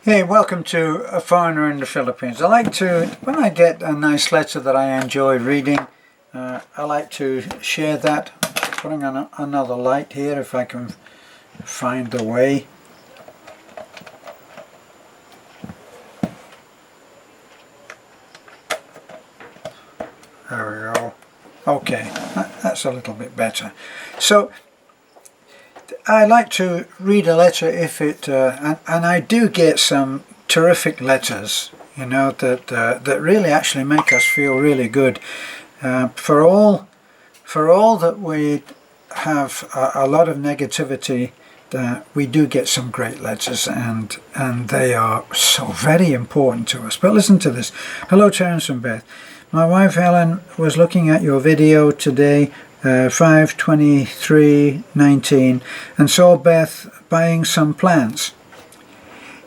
Hey, welcome to A Foreigner in the Philippines. I like to, when I get a nice letter that I enjoy reading, I like to share that. Putting on another light here if I can find the way. There we go. Okay, that's a little bit better. So, I like to read a letter if it, and I do get some terrific letters, you know, that really actually make us feel really good. For all that we have a lot of negativity, we do get some great letters, and they are so very important to us. But listen to this. Hello, Terence and Beth. My wife Helen was looking at your video today, 5/23/19, and saw Beth buying some plants.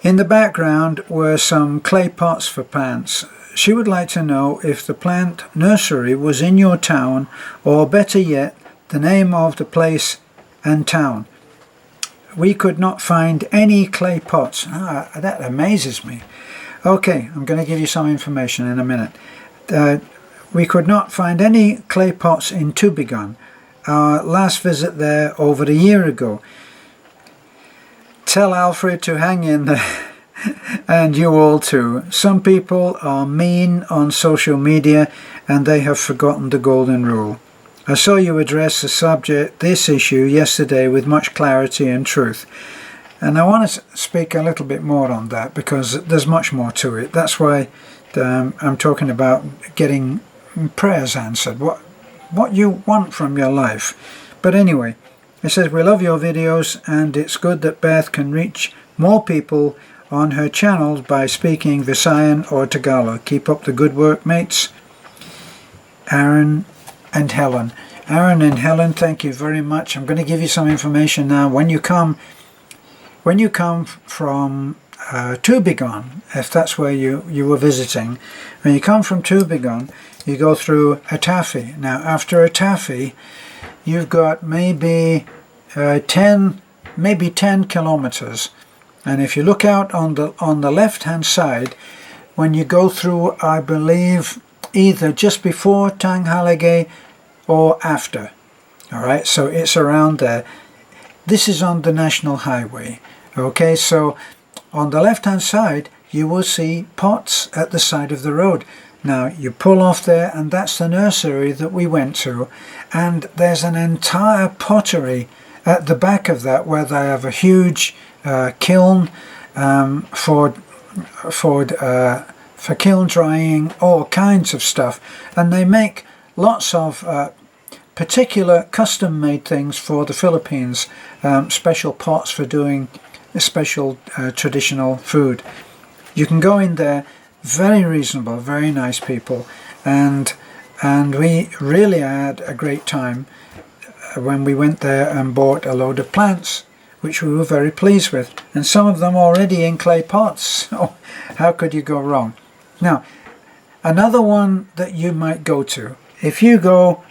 In the background were some clay pots for plants. She would like to know if the plant nursery was in your town, or better yet, the name of the place and town. We could not find any clay pots. That amazes me. Okay, I'm going to give you some information in a minute. We could not find any clay pots in Tubigon. Our last visit there over a year ago. Tell Alfred to hang in there, and you all too. Some people are mean on social media and they have forgotten the golden rule. I saw you address this issue yesterday with much clarity and truth. And I want to speak a little bit more on that because there's much more to it. That's why I'm talking about getting prayers answered, what you want from your life. But anyway, it says, we love your videos and it's good that Beth can reach more people on her channels by speaking Visayan or Tagalog. Keep up the good work, mates. Aaron and Helen. Aaron and Helen, thank you very much. I'm going to give you some information now. When you come from Tubigon, if that's where you were visiting, when you come from Tubigon, you go through Atafi. Now, after Atafi, you've got maybe 10 kilometers. And if you look out on the left-hand side, when you go through, I believe, either just before Tanghalige or after. All right, so it's around there. This is on the National Highway. Okay, so on the left-hand side, you will see pots at the side of the road. Now, you pull off there, and that's the nursery that we went to. And there's an entire pottery at the back of that where they have a huge kiln for kiln drying all kinds of stuff. And they make lots of particular custom-made things for the Philippines, special pots for doing special traditional food. You can go in there, very reasonable, very nice people, and we really had a great time when we went there and bought a load of plants, which we were very pleased with, and some of them already in clay pots, so how could you go wrong? Now, another one that you might go to, if you go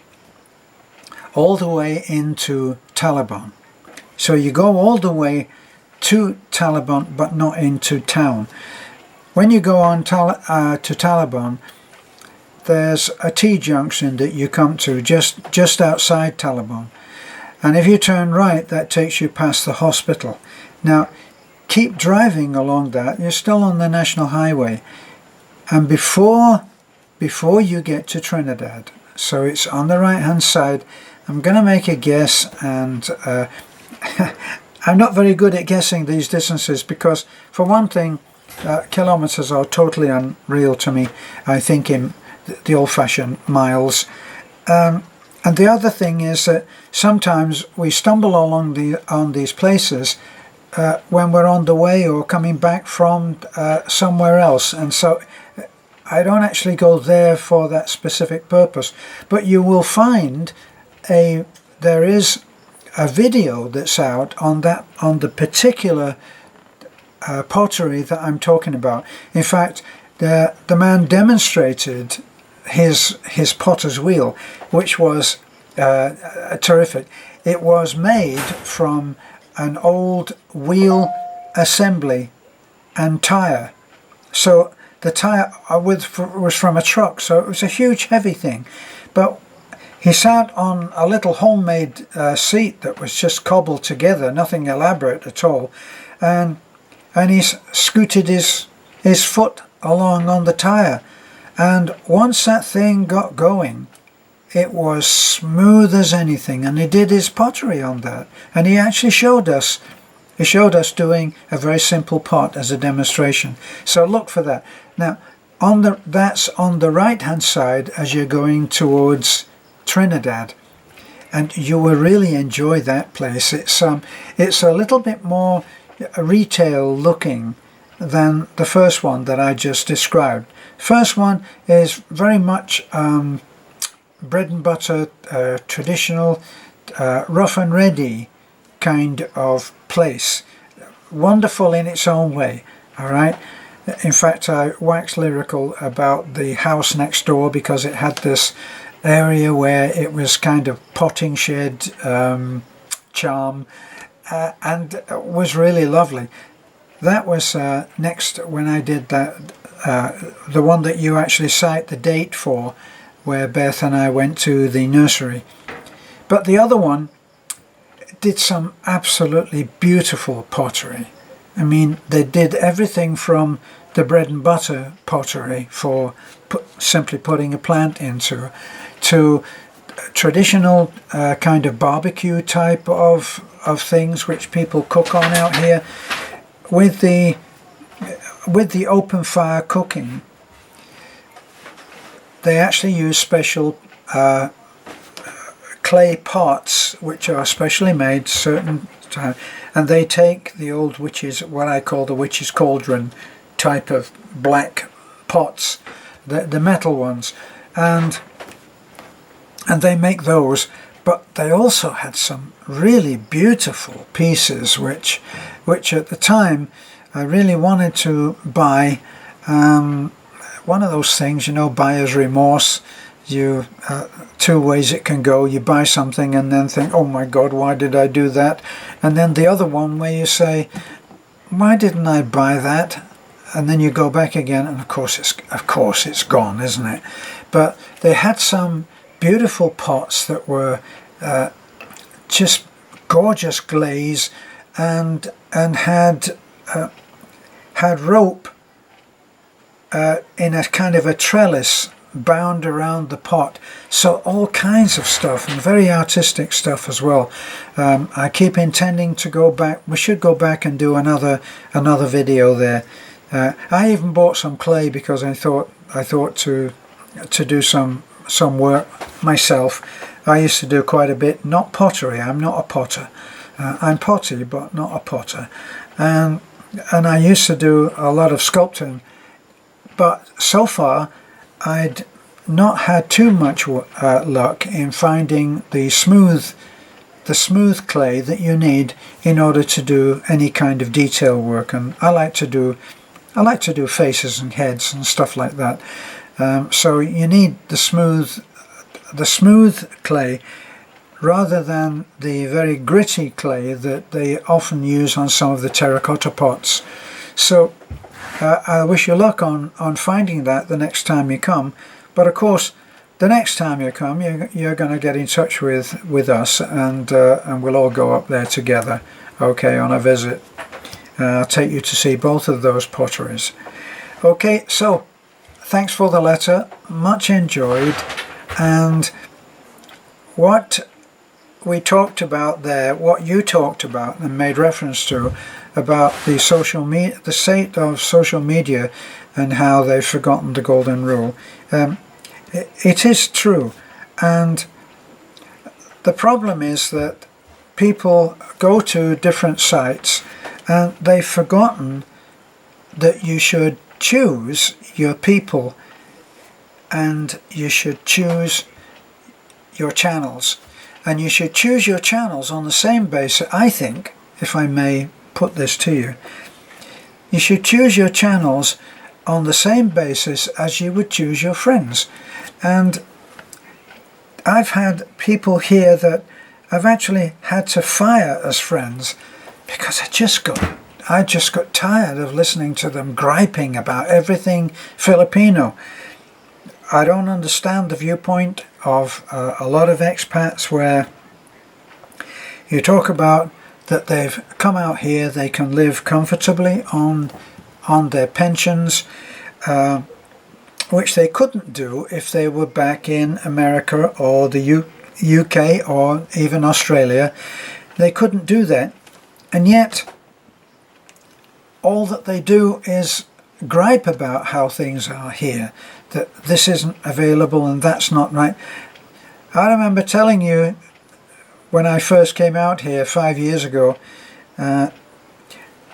all the way into Talabon, so you go all the way to Talabon but not into town. When you go on to Talabon, there's a T-junction that you come to just outside Talabon. And if you turn right, that takes you past the hospital. Now, keep driving along that. You're still on the National Highway. And before you get to Trinidad, so it's on the right-hand side, I'm going to make a guess, and I'm not very good at guessing these distances because, for one thing, kilometers are totally unreal to me. I think in the old-fashioned miles. And the other thing is that sometimes we stumble along on these places when we're on the way or coming back from somewhere else, and so I don't actually go there for that specific purpose. But you will find there is a video that's out on the particular pottery that I'm talking about. In fact, the man demonstrated his potter's wheel, which was terrific. It was made from an old wheel assembly and tyre. So the tyre was from a truck, so it was a huge heavy thing. But he sat on a little homemade seat that was just cobbled together, nothing elaborate at all, and he scooted his foot along on the tyre, and once that thing got going, it was smooth as anything, and he did his pottery on that, and he actually showed us doing a very simple pot as a demonstration. So look for that. Now that's on the right hand side as you're going towards Trinidad, and you will really enjoy that place. It's a little bit more retail looking than the first one that I just described. First one is very much bread and butter, traditional, rough and ready kind of place. Wonderful in its own way, all right? In fact, I waxed lyrical about the house next door because it had this area where it was kind of potting shed charm, and was really lovely. That was next when I did that, the one that you actually cite the date for, where Beth and I went to the nursery. But the other one did some absolutely beautiful pottery. I mean, they did everything from the bread and butter pottery for simply putting a plant into, to traditional kind of barbecue type of things which people cook on out here, with the open fire cooking. They actually use special clay pots which are specially made certain time, and they take the old witches, what I call the witch's cauldron type of black pots, the metal ones, and they make those. But they also had some really beautiful pieces which at the time I really wanted to buy. One of those things, you know, buyer's remorse. You two ways it can go. You buy something and then think, oh my God, why did I do that? And then the other one where you say, why didn't I buy that? And then you go back again, and of course it's gone, isn't it? But they had some beautiful pots that were just gorgeous glaze, and had rope in a kind of a trellis bound around the pot. So all kinds of stuff, and very artistic stuff as well. I keep intending to go back. We should go back and do another video there. I even bought some clay because I thought to do some work myself. I used to do quite a bit, not pottery. I'm not a potter. I'm potty, but not a potter. And I used to do a lot of sculpting, but so far I'd not had too much luck in finding the smooth clay that you need in order to do any kind of detail work. And I like to do faces and heads and stuff like that. So you need the smooth clay rather than the very gritty clay that they often use on some of the terracotta pots. So I wish you luck on finding that the next time you come. But of course, the next time you come, you're going to get in touch with us, and we'll all go up there together, okay, on a visit. I'll take you to see both of those potteries. Okay, so thanks for the letter, much enjoyed. And what we talked about there, what you talked about and made reference to, about the state of social media and how they've forgotten the golden rule. It is true, and the problem is that people go to different sites and they've forgotten that you should choose your people and you should choose your channels. And you should choose your channels on the same basis, I think, if I may put this to you. You should choose your channels on the same basis as you would choose your friends. And I've had people here that I've actually had to fire as friends because I just got I just got tired of listening to them griping about everything Filipino. I don't understand the viewpoint of a lot of expats where you talk about that they've come out here, they can live comfortably on their pensions, which they couldn't do if they were back in America or the UK or even Australia. They couldn't do that. And yet, all that they do is gripe about how things are here, that this isn't available and that's not right. I remember telling you when I first came out here 5 years ago, and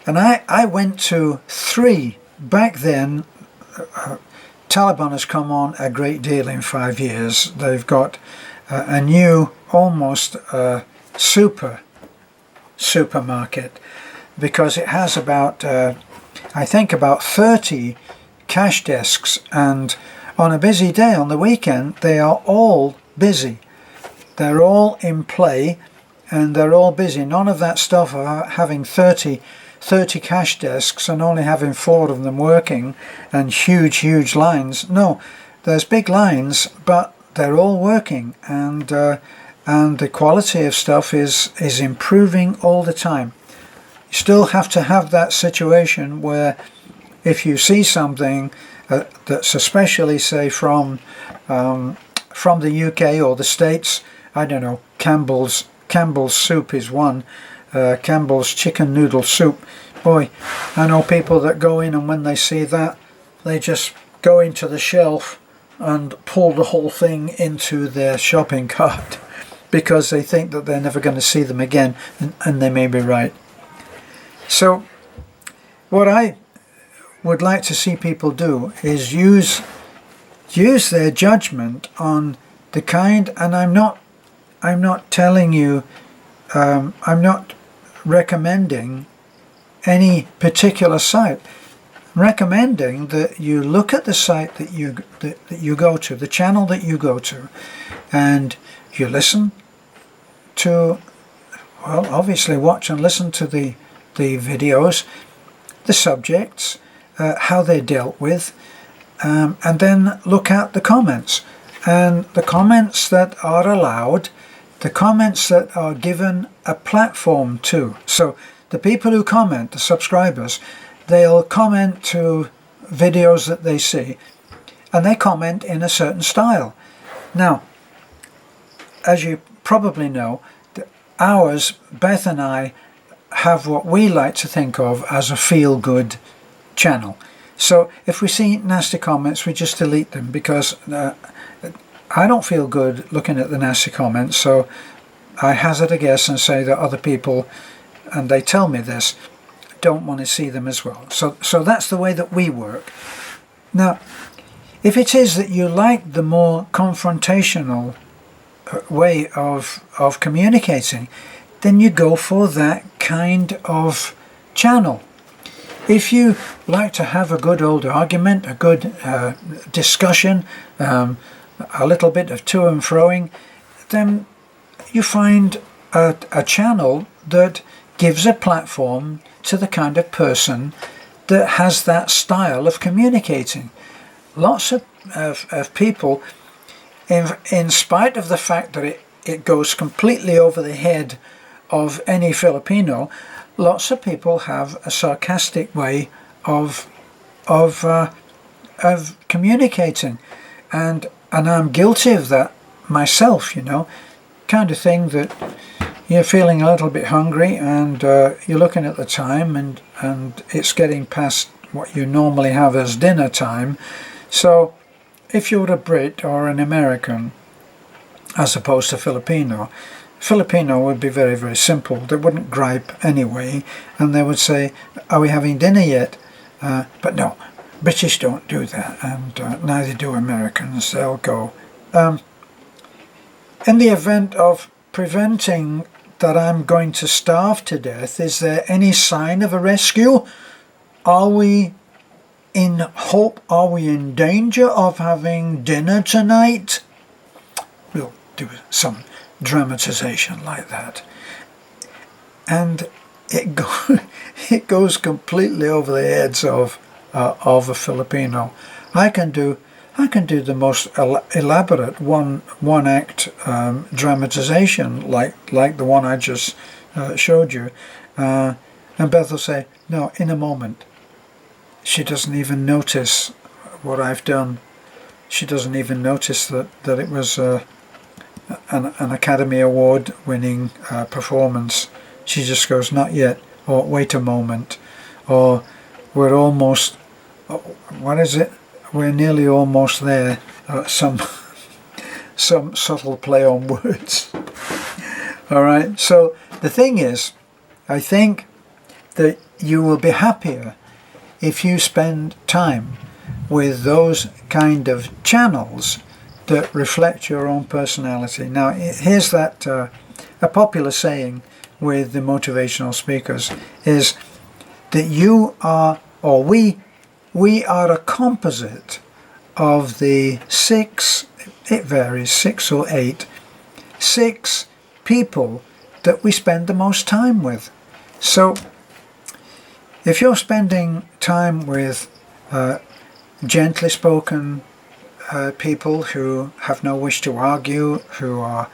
I went to 3 back then. Taliban has come on a great deal in 5 years. They've got a new, almost supermarket, because it has about, I think about 30 cash desks, and on a busy day on the weekend they are all busy. They're all in play and they're all busy. None of that stuff of having 30 cash desks and only having 4 of them working and huge lines. No, there's big lines, but they're all working, and the quality of stuff is improving all the time. You still have to have that situation where if you see something that's especially, say, from the UK or the States, I don't know, Campbell's soup is one, Campbell's chicken noodle soup. Boy, I know people that go in, and when they see that, they just go into the shelf and pull the whole thing into their shopping cart because they think that they're never going to see them again, and they may be right. So what I would like to see people do is use their judgment on the kind, and I'm not telling you, I'm not recommending any particular site. I'm recommending that you look at the site that you go to, the channel that you go to, and you listen to, well, obviously watch and listen to the videos, the subjects, how they're dealt with, and then look at the comments. And the comments that are allowed, the comments that are given a platform to. So the people who comment, the subscribers, they'll comment to videos that they see, and they comment in a certain style. Now, as you probably know, ours, Beth and I, have what we like to think of as a feel-good channel. So if we see nasty comments, we just delete them, because I don't feel good looking at the nasty comments, so I hazard a guess and say that other people, and they tell me this, don't want to see them as well. So that's the way that we work. Now, if it is that you like the more confrontational way of communicating, then you go for that kind of channel. If you like to have a good old argument, a good discussion, a little bit of to and froing, then you find a channel that gives a platform to the kind of person that has that style of communicating. Lots of people, in spite of the fact that it goes completely over the head of any Filipino, lots of people have a sarcastic way of communicating, and I'm guilty of that myself, you know, kind of thing that you're feeling a little bit hungry, and you're looking at the time, and it's getting past what you normally have as dinner time. So if you're a Brit or an American, as opposed to Filipino would be very, very simple. They wouldn't gripe anyway, and they would say, are we having dinner yet? But no, British don't do that, and neither do Americans. They'll go. In the event of preventing that I'm going to starve to death, is there any sign of a rescue? Are we in hope? Are we in danger of having dinner tonight? We'll do some dramatization like that. And it it goes completely over the heads of a Filipino. I can do the most elaborate one act dramatization like the one I just showed you, and Beth will say, "No, in a moment." She doesn't even notice what I've done. She doesn't even notice that it was an Academy Award winning performance. She just goes, "Not yet," or "Wait a moment," or "We're almost," what is it? "We're nearly almost there." Some subtle play on words. All right. So the thing is, I think that you will be happier if you spend time with those kind of channels that reflect your own personality. Now, here's that a popular saying with the motivational speakers is that you are, or we are a composite of the six, it varies, 6 or 8, 6 people that we spend the most time with. So if you're spending time with gently spoken people who have no wish to argue, who are,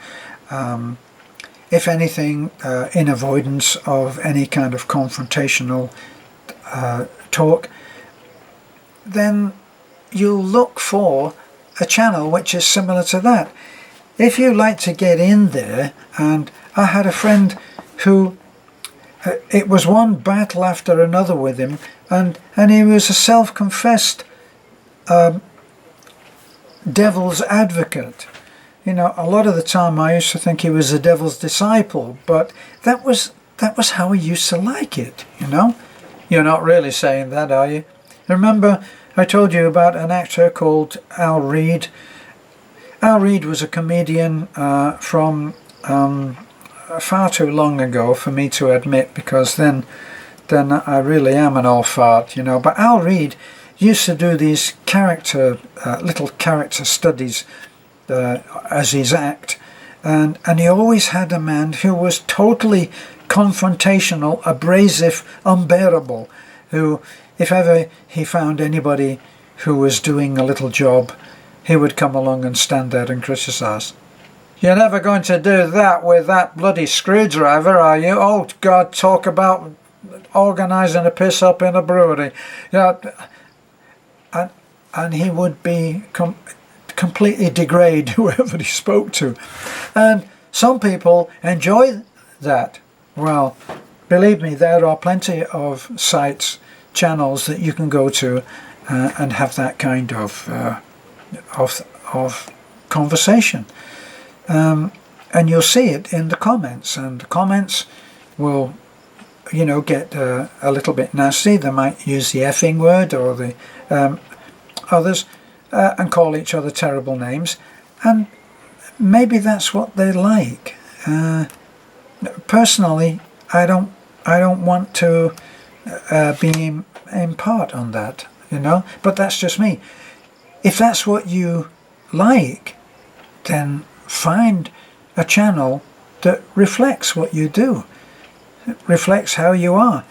if anything, in avoidance of any kind of confrontational talk, then you'll look for a channel which is similar to that. If you like to get in there, and I had a friend who, it was one battle after another with him, and he was a self-confessed devil's advocate. You know, a lot of the time I used to think he was a devil's disciple, but that was how he used to like it, you know. You're not really saying that, are you? Remember I told you about an actor called Al Reed. Al Reed was a comedian from far too long ago for me to admit, because then I really am an old fart, you know. But Al Reed used to do these little character studies as his act, and he always had a man who was totally confrontational, abrasive, unbearable, who, if ever he found anybody who was doing a little job, he would come along and stand there and criticize. "You're never going to do that with that bloody screwdriver, are you? Oh God, talk about organising a piss up in a brewery." Yeah, and he would be completely degrade whoever he spoke to. And some people enjoy that. Well, believe me, there are plenty of sites, channels that you can go to and have that kind of conversation. And you'll see it in the comments, and the comments will, you know, get a little bit nasty. They might use the effing word or the others and call each other terrible names, and maybe that's what they like. Personally, I don't want to be in part on that, you know, but that's just me. If that's what you like, then find a channel that reflects what you do, reflects how you are.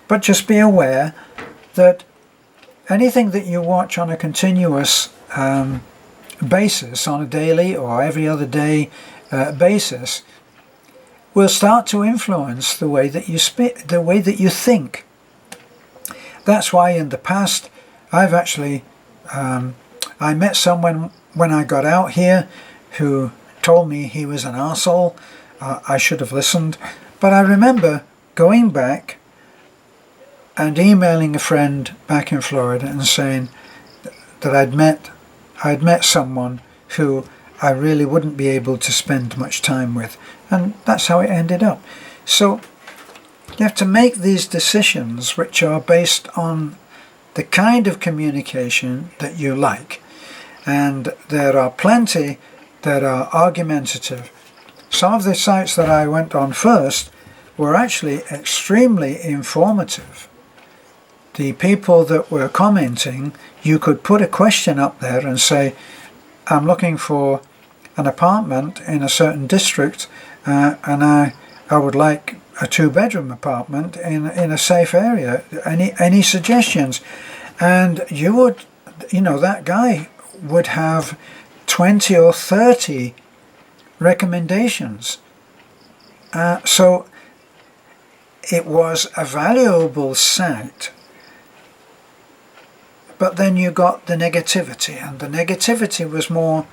But just be aware that anything that you watch on a continuous basis, on a daily or every other day basis, will start to influence the way that you the way that you think. That's why in the past I've actually I met someone when I got out here who told me he was an arsehole. I should have listened, but I remember going back and emailing a friend back in Florida and saying that I'd met someone who I really wouldn't be able to spend much time with, and that's how it ended up. So you have to make these decisions which are based on the kind of communication that you like, and there are plenty that are argumentative. Some of the sites that I went on first were actually extremely informative. The people that were commenting, you could put a question up there and say, "I'm looking for an apartment in a certain district, and I would like a 2-bedroom apartment in a safe area. Any suggestions? And you would, that guy would have 20 or 30 recommendations. So it was a valuable site, but then you got the negativity, and the negativity was more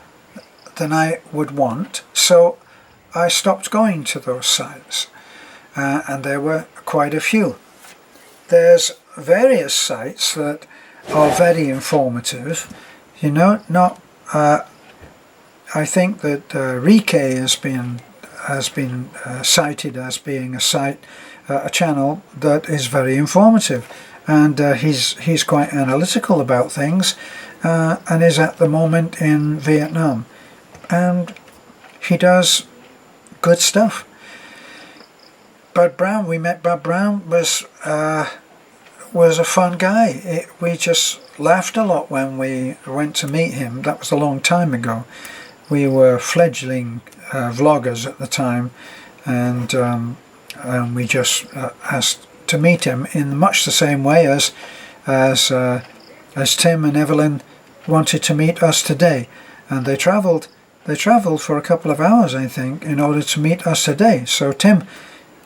than I would want, so I stopped going to those sites, and there were quite a few. There's various sites that are very informative, not I think that Rike has been cited as being a site, a channel that is very informative, and he's quite analytical about things, and is at the moment in Vietnam, and he does good stuff. Bud Brown, we met Bud Brown, was a fun guy. We just laughed a lot when we went to meet him. That was a long time ago. We were fledgling vloggers at the time, and we just asked to meet him in much the same way as Tim and Evelyn wanted to meet us today, and they travelled for a couple of hours, I think, in order to meet us today. So Tim,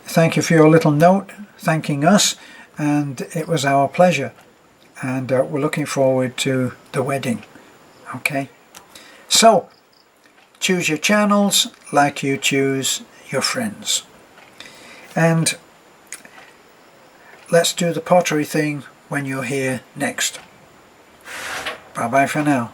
thank you for your little note thanking us, and it was our pleasure, and we're looking forward to the wedding. Okay, so choose your channels like you choose your friends. And let's do the pottery thing when you're here next. Bye bye for now.